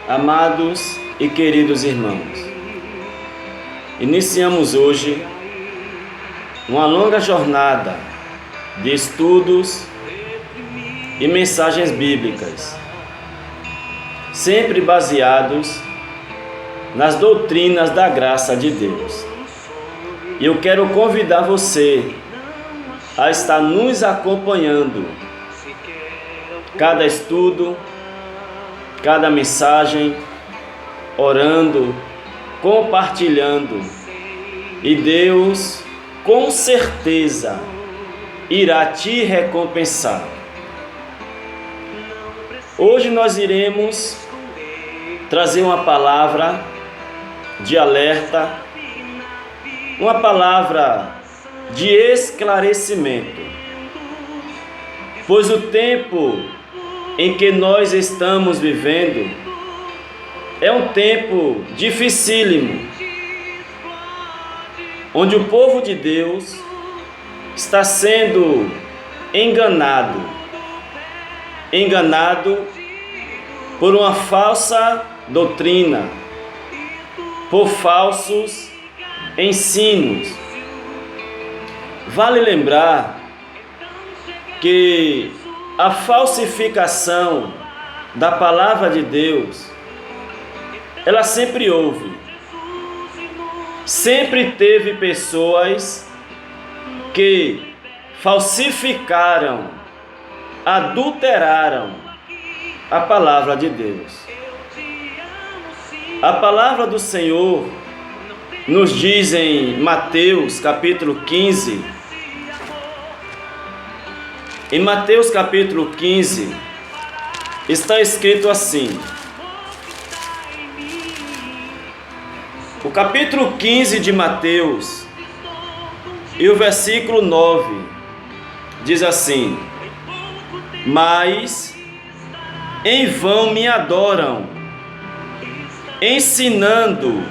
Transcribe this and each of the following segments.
Amados e queridos irmãos, iniciamos hoje uma longa jornada de estudos e mensagens bíblicas, sempre baseados nas doutrinas da graça de Deus. E eu quero convidar você a estar nos acompanhando, cada estudo, cada mensagem, orando, compartilhando, e Deus com certeza irá te recompensar. Hoje nós iremos trazer uma palavra de alerta, uma palavra de esclarecimento, pois o tempo em que nós estamos vivendo é um tempo dificílimo, onde o povo de Deus está sendo enganado por uma falsa doutrina, por falsos ensinos. Vale lembrar que a falsificação da palavra de Deus, ela sempre houve. Sempre teve pessoas que falsificaram, adulteraram a palavra de Deus. A palavra do Senhor nos diz em Mateus capítulo 15, em Mateus capítulo 15, está escrito assim, o capítulo 15 de Mateus, e o versículo 9, diz assim: mas em vão me adoram, ensinando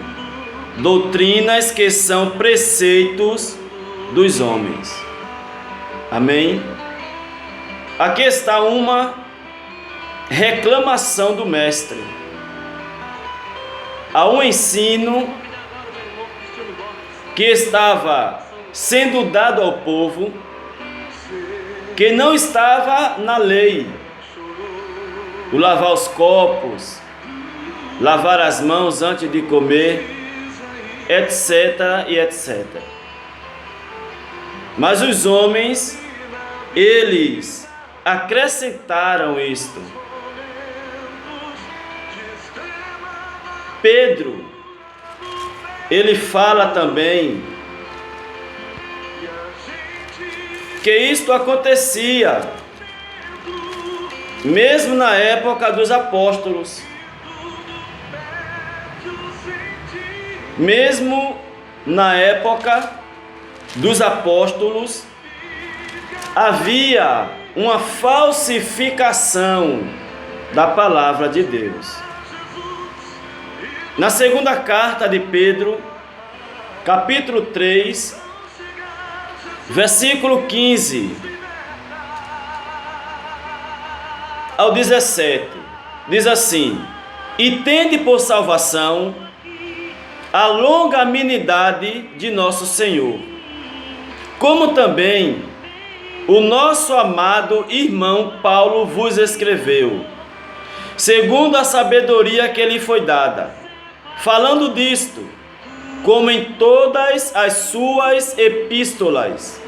doutrinas que são preceitos dos homens. Amém? Aqui está uma reclamação do mestre. Há um ensino que estava sendo dado ao povo, que não estava na lei. O lavar os copos, lavar as mãos antes de comer, etc. e etc. Mas os homens, eles acrescentaram isto. Pedro, ele fala também que isto acontecia mesmo na época dos apóstolos. Mesmo na época dos apóstolos, havia uma falsificação da palavra de Deus. Na segunda carta de Pedro, capítulo 3, versículo 15 ao 17, diz assim: e tende por salvação a longanimidade de nosso Senhor, como também o nosso amado irmão Paulo vos escreveu, segundo a sabedoria que lhe foi dada, falando disto, como em todas as suas epístolas,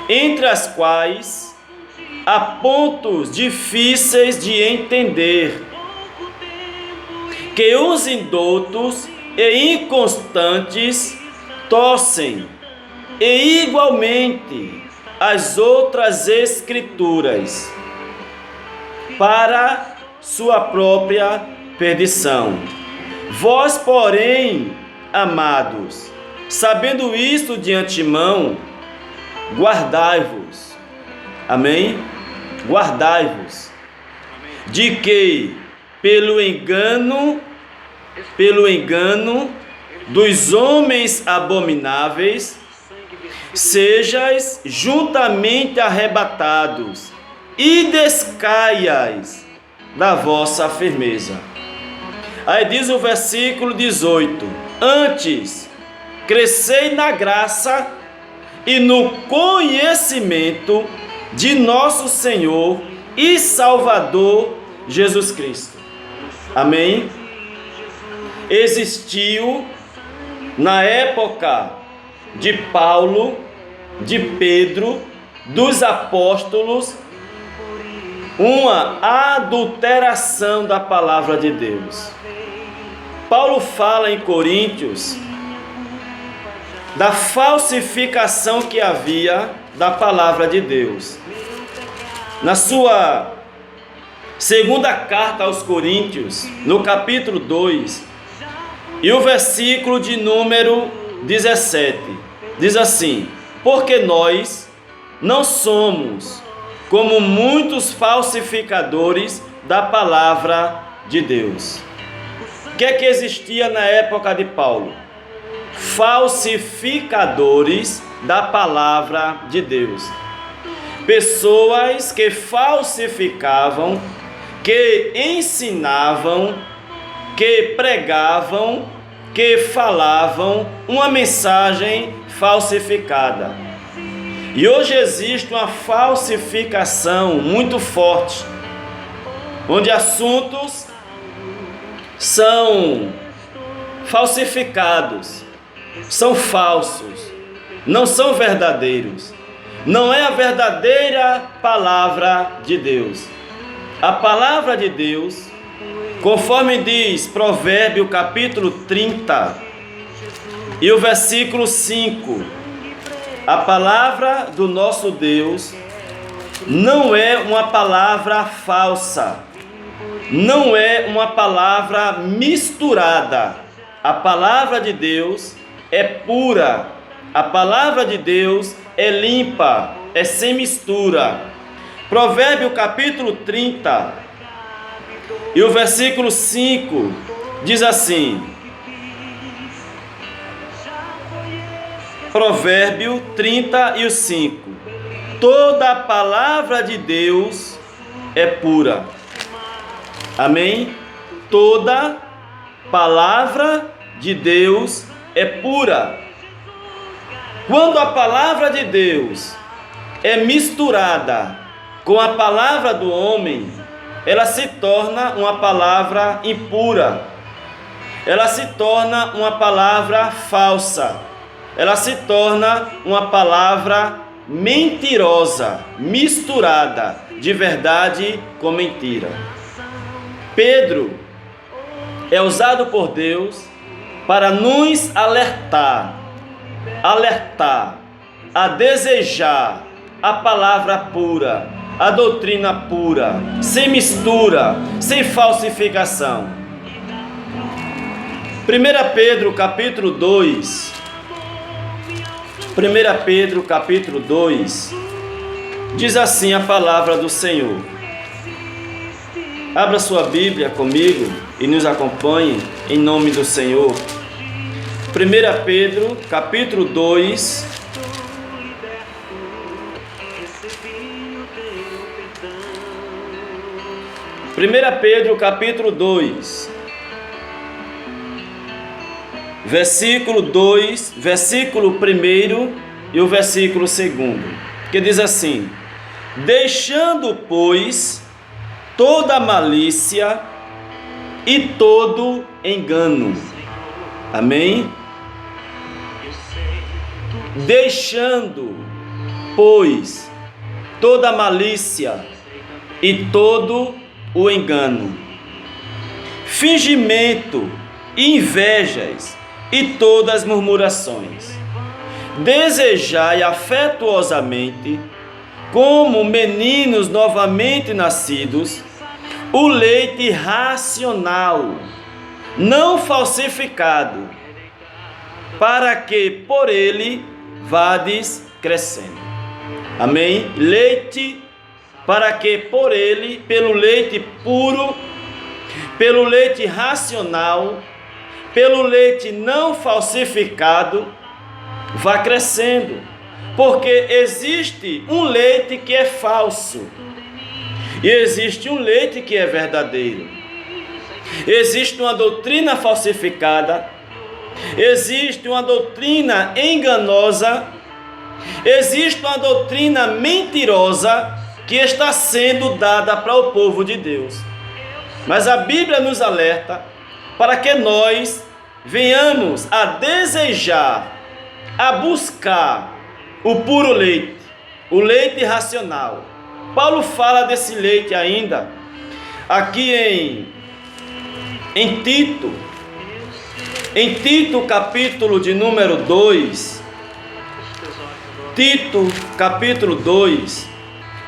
entre as quais há pontos difíceis de entender, que os indoutos e inconstantes torcem, e igualmente as outras escrituras, para sua própria perdição. Vós, porém, amados, sabendo isto de antemão, guardai-vos. Amém? Guardai-vos de que pelo engano dos homens abomináveis sejais juntamente arrebatados e descaias da vossa firmeza. Aí diz o versículo 18: antes, crescei na graça e no conhecimento de nosso Senhor e Salvador Jesus Cristo. Amém? Existiu na época de Paulo, de Pedro, dos apóstolos, uma adulteração da palavra de Deus. Paulo fala em Coríntios da falsificação que havia da palavra de Deus. Na sua segunda carta aos Coríntios, no capítulo 2, e o versículo de número 17, diz assim: porque nós não somos como muitos falsificadores da palavra de Deus. O que é que existia na época de Paulo? Falsificadores da palavra de Deus. Pessoas que falsificavam, que ensinavam, que pregavam, que falavam uma mensagem falsificada. E hoje existe uma falsificação muito forte, onde assuntos são falsificados, são falsos, não são verdadeiros. Não é a verdadeira palavra de Deus. A palavra de Deus, conforme diz Provérbio capítulo 30 e o versículo 5, a palavra do nosso Deus não é uma palavra falsa, não é uma palavra misturada. A palavra de Deus é pura, a palavra de Deus é limpa, é sem mistura. Provérbio capítulo 30 e o versículo 5 diz assim: Provérbio 30 e o 5: toda a palavra de Deus é pura. Amém? Toda palavra de Deus é pura. Quando a palavra de Deus é misturada com a palavra do homem, ela se torna uma palavra impura. Ela se torna uma palavra falsa. Ela se torna uma palavra mentirosa, misturada de verdade com mentira. Pedro é usado por Deus para nos alertar a desejar a palavra pura, a doutrina pura, sem mistura, sem falsificação. 1 Pedro capítulo 2, 1 Pedro capítulo 2, diz assim a palavra do Senhor. Abra sua Bíblia comigo e nos acompanhe em nome do Senhor. 1 Pedro capítulo 2, versículo 2, versículo 1 e o versículo 2, que diz assim: deixando, pois, toda malícia e todo engano. Amém? Deixando, pois, toda malícia e todo o engano, fingimento, invejas e todas murmurações. Desejai afetuosamente, como meninos novamente nascidos, o leite racional, não falsificado, para que por ele vades crescendo. Amém? Leite, para que por ele, pelo leite puro, pelo leite racional, pelo leite não falsificado, vá crescendo. Porque existe um leite que é falso. E existe um leite que é verdadeiro. Existe uma doutrina falsificada. Existe uma doutrina enganosa. Existe uma doutrina mentirosa que está sendo dada para o povo de Deus. Mas a Bíblia nos alerta para que nós venhamos a desejar, a buscar o puro leite, o leite racional. Paulo fala desse leite ainda aqui em Tito. Em Tito, capítulo de número 2, Tito, capítulo 2,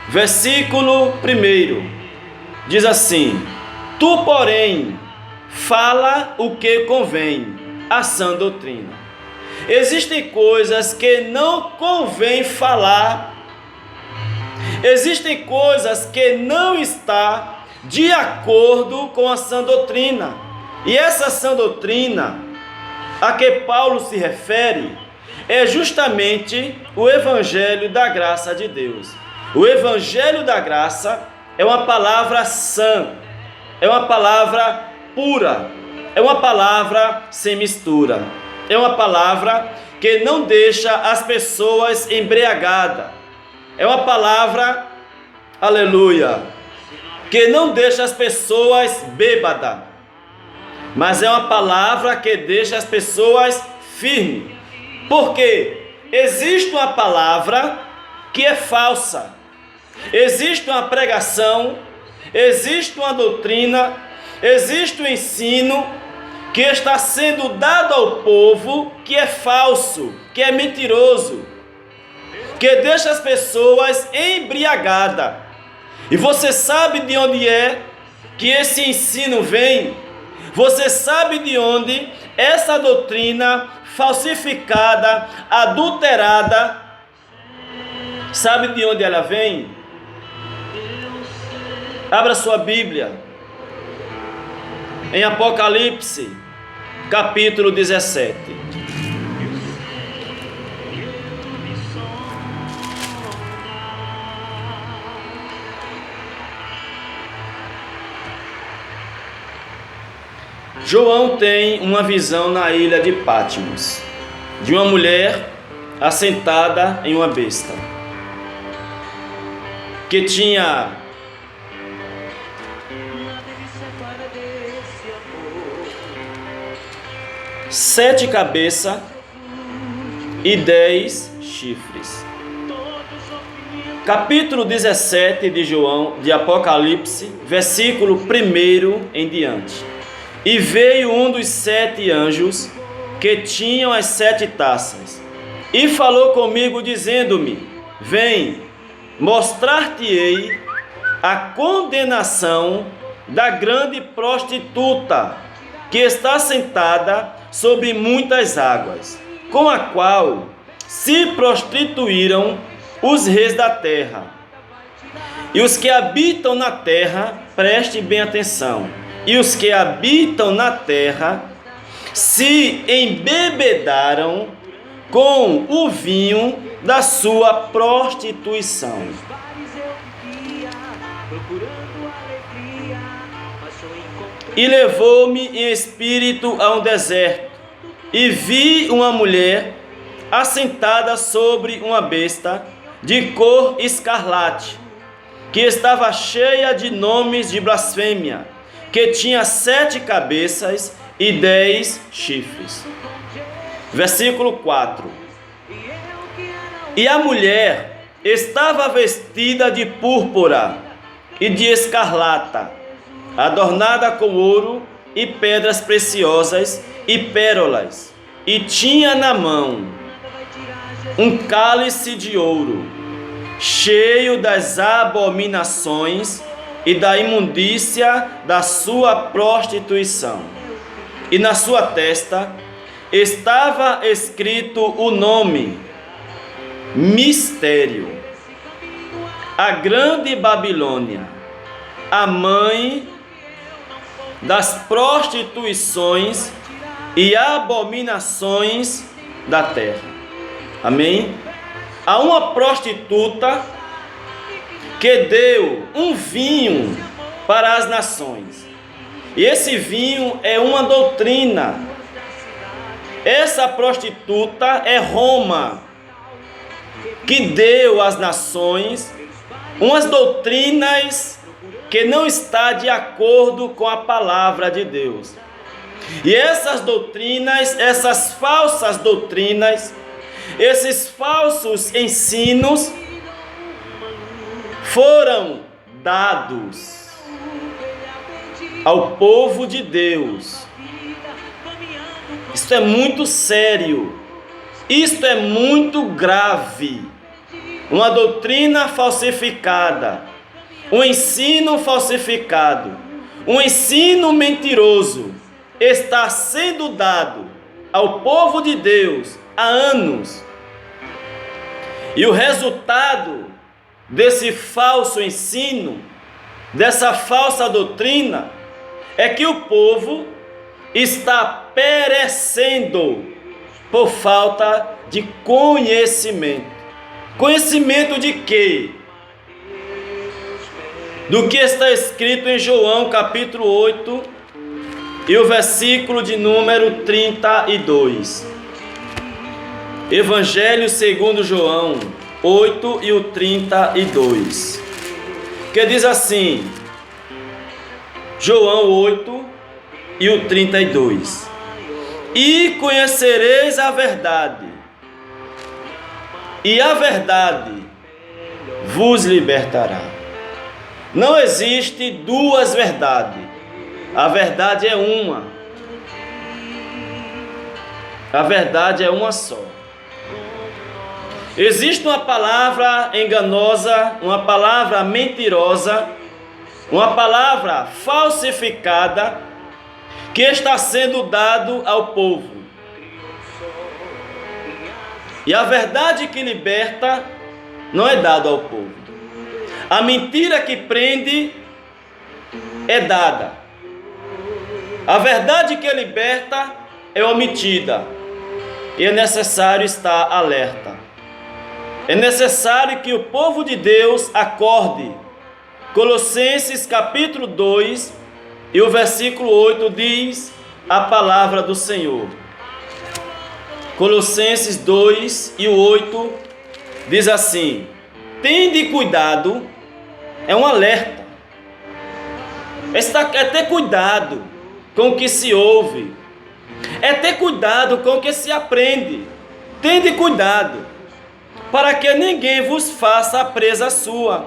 versículo 1, diz assim: Tu, porém, fala o que convém à sã doutrina. Existem coisas que não convém falar. Existem coisas que não estão de acordo com a sã doutrina. E essa sã doutrina a que Paulo se refere é justamente o Evangelho da graça de Deus. O Evangelho da graça é uma palavra sã, é uma palavra pura, é uma palavra sem mistura, é uma palavra que não deixa as pessoas embriagadas, é uma palavra, aleluia, que não deixa as pessoas bêbadas, mas é uma palavra que deixa as pessoas firmes. Porque existe uma palavra que é falsa, existe uma pregação, existe uma doutrina, existe um ensino que está sendo dado ao povo que é falso, que é mentiroso, que deixa as pessoas embriagadas. E você sabe de onde é que esse ensino vem? Você sabe de onde essa doutrina falsificada, adulterada, sabe de onde ela vem? Abra sua Bíblia em Apocalipse, capítulo 17. João tem uma visão na ilha de Patmos, de uma mulher assentada em uma besta, que tinha sete cabeças e 10 chifres. Capítulo 17 de João, de Apocalipse, versículo 1 em diante. E veio um dos 7 anjos que tinham as 7 taças, e falou comigo, dizendo-me: Vem, mostrar-te-ei a condenação da grande prostituta, que está sentada sobre muitas águas, com a qual se prostituíram os reis da terra. E os que habitam na terra, preste bem atenção, e os que habitam na terra se embebedaram com o vinho da sua prostituição. E levou-me em espírito a um deserto, e vi uma mulher assentada sobre uma besta de cor escarlate, que estava cheia de nomes de blasfêmia, que tinha 7 cabeças e 10 chifres. Versículo 4. E a mulher estava vestida de púrpura e de escarlata, adornada com ouro e pedras preciosas e pérolas, e tinha na mão um cálice de ouro, cheio das abominações e da imundícia da sua prostituição. E na sua testa estava escrito o nome: Mistério, a grande Babilônia, a mãe das prostituições e abominações da terra. Amém? Há uma prostituta que deu um vinho para as nações. E esse vinho é uma doutrina. Essa prostituta é Roma, que deu às nações umas doutrinas que não está de acordo com a palavra de Deus. E essas doutrinas, essas falsas doutrinas, esses falsos ensinos foram dados ao povo de Deus. Isto é muito sério. Isto é muito grave. Uma doutrina falsificada, um ensino falsificado, um ensino mentiroso está sendo dado ao povo de Deus há anos. E o resultado desse falso ensino, dessa falsa doutrina, é que o povo está perecendo por falta de conhecimento. Conhecimento de quê? Do que está escrito em João capítulo 8 e o versículo de número 32. Evangelho segundo João 8 e o 32. Que diz assim, João 8 e o 32. E conhecereis a verdade, e a verdade vos libertará. Não existe duas verdades. A verdade é uma. A verdade é uma só. Existe uma palavra enganosa, uma palavra mentirosa, uma palavra falsificada que está sendo dado ao povo. E a verdade que liberta não é dada ao povo. A mentira que prende é dada. A verdade que liberta é omitida. E é necessário estar alerta. É necessário que o povo de Deus acorde. Colossenses capítulo 2 e o versículo 8 diz a palavra do Senhor. Colossenses 2 e o 8 diz assim: tende cuidado, é um alerta. É ter cuidado com o que se ouve. É ter cuidado com o que se aprende. Tende cuidado, para que ninguém vos faça a presa sua,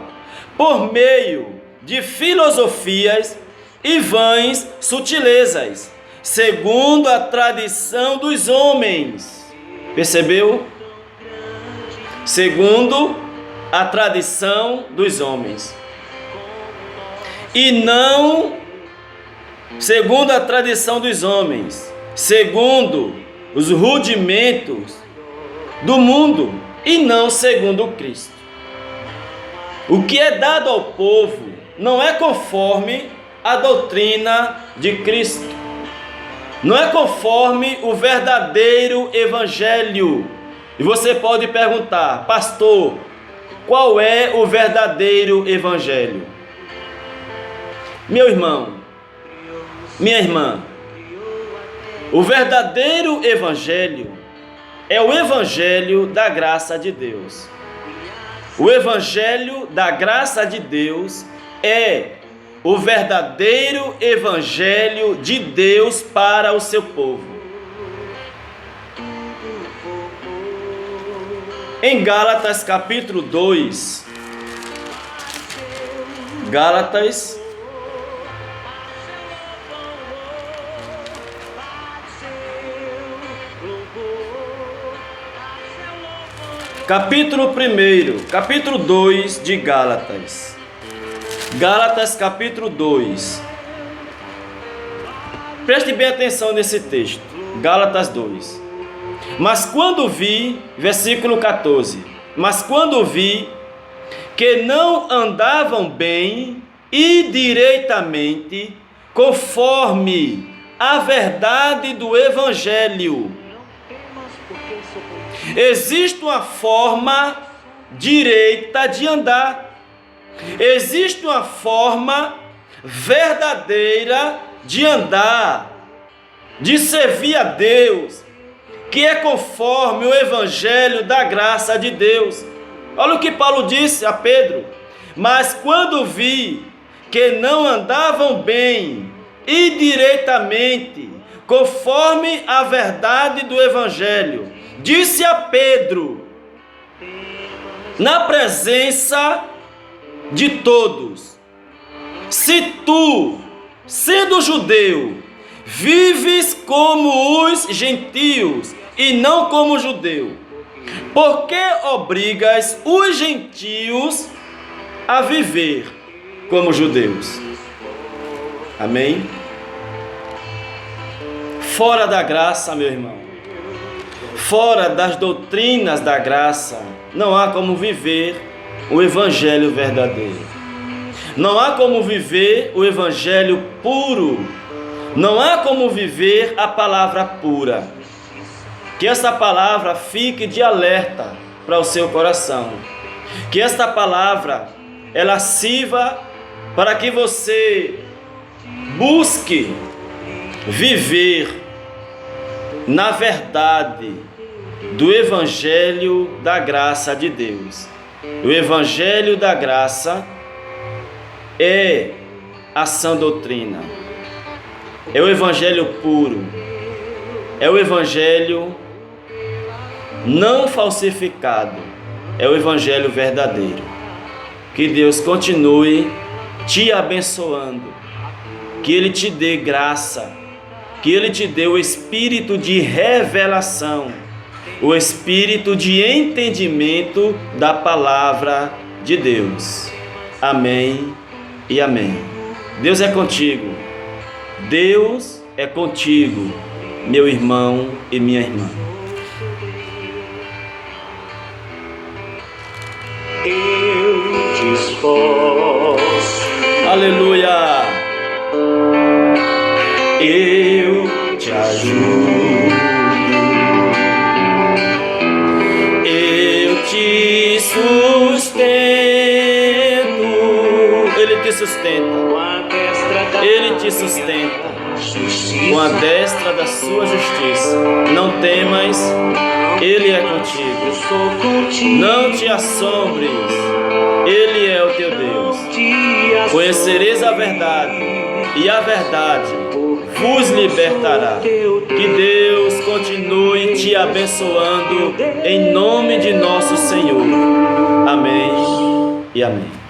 por meio de filosofias e vãs sutilezas, segundo a tradição dos homens. Percebeu? Segundo a tradição dos homens. E não segundo a tradição dos homens, segundo os rudimentos do mundo, e não segundo Cristo. O que é dado ao povo não é conforme a doutrina de Cristo. Não é conforme o verdadeiro evangelho. E você pode perguntar, pastor, qual é o verdadeiro evangelho? Meu irmão, minha irmã, o verdadeiro evangelho é o evangelho da graça de Deus. O evangelho da graça de Deus é o verdadeiro evangelho de Deus para o seu povo. Em Gálatas capítulo 2, Gálatas capítulo 1, capítulo 2 de Gálatas. Gálatas capítulo 2. Preste bem atenção nesse texto. Gálatas 2. Mas quando vi, versículo 14. Mas quando vi que não andavam bem e direitamente, conforme a verdade do evangelho. Existe uma forma direita de andar. Existe uma forma verdadeira de andar, de servir a Deus, que é conforme o evangelho da graça de Deus. Olha o que Paulo disse a Pedro: mas quando vi que não andavam bem e direitamente, conforme a verdade do evangelho, disse a Pedro, na presença de todos: se tu, sendo judeu, vives como os gentios e não como judeu, por que obrigas os gentios a viver como judeus? Amém? Fora da graça, meu irmão, fora das doutrinas da graça, não há como viver o evangelho verdadeiro. Não há como viver o evangelho puro. Não há como viver a palavra pura. Que essa palavra fique de alerta para o seu coração. Que esta palavra, ela sirva para que você busque viver na verdade do evangelho da graça de Deus. O evangelho da graça é a sã doutrina, é o evangelho puro, é o evangelho não falsificado, é o evangelho verdadeiro. Que Deus continue te abençoando, que Ele te dê graça, que Ele te dê o espírito de revelação, o espírito de entendimento da palavra de Deus. Amém e amém. Deus é contigo. Deus é contigo, meu irmão e minha irmã. Eu te esforço. Aleluia. Eu te ajudo. Eu te sustento. Ele te sustenta. Ele te sustenta com a destra da sua justiça. Não temas, Ele é contigo. Não te assombres, Ele é o teu Deus. Conhecereis a verdade, e a verdade vos libertará. Que Deus continue te abençoando em nome de nosso Senhor. Amém e amém.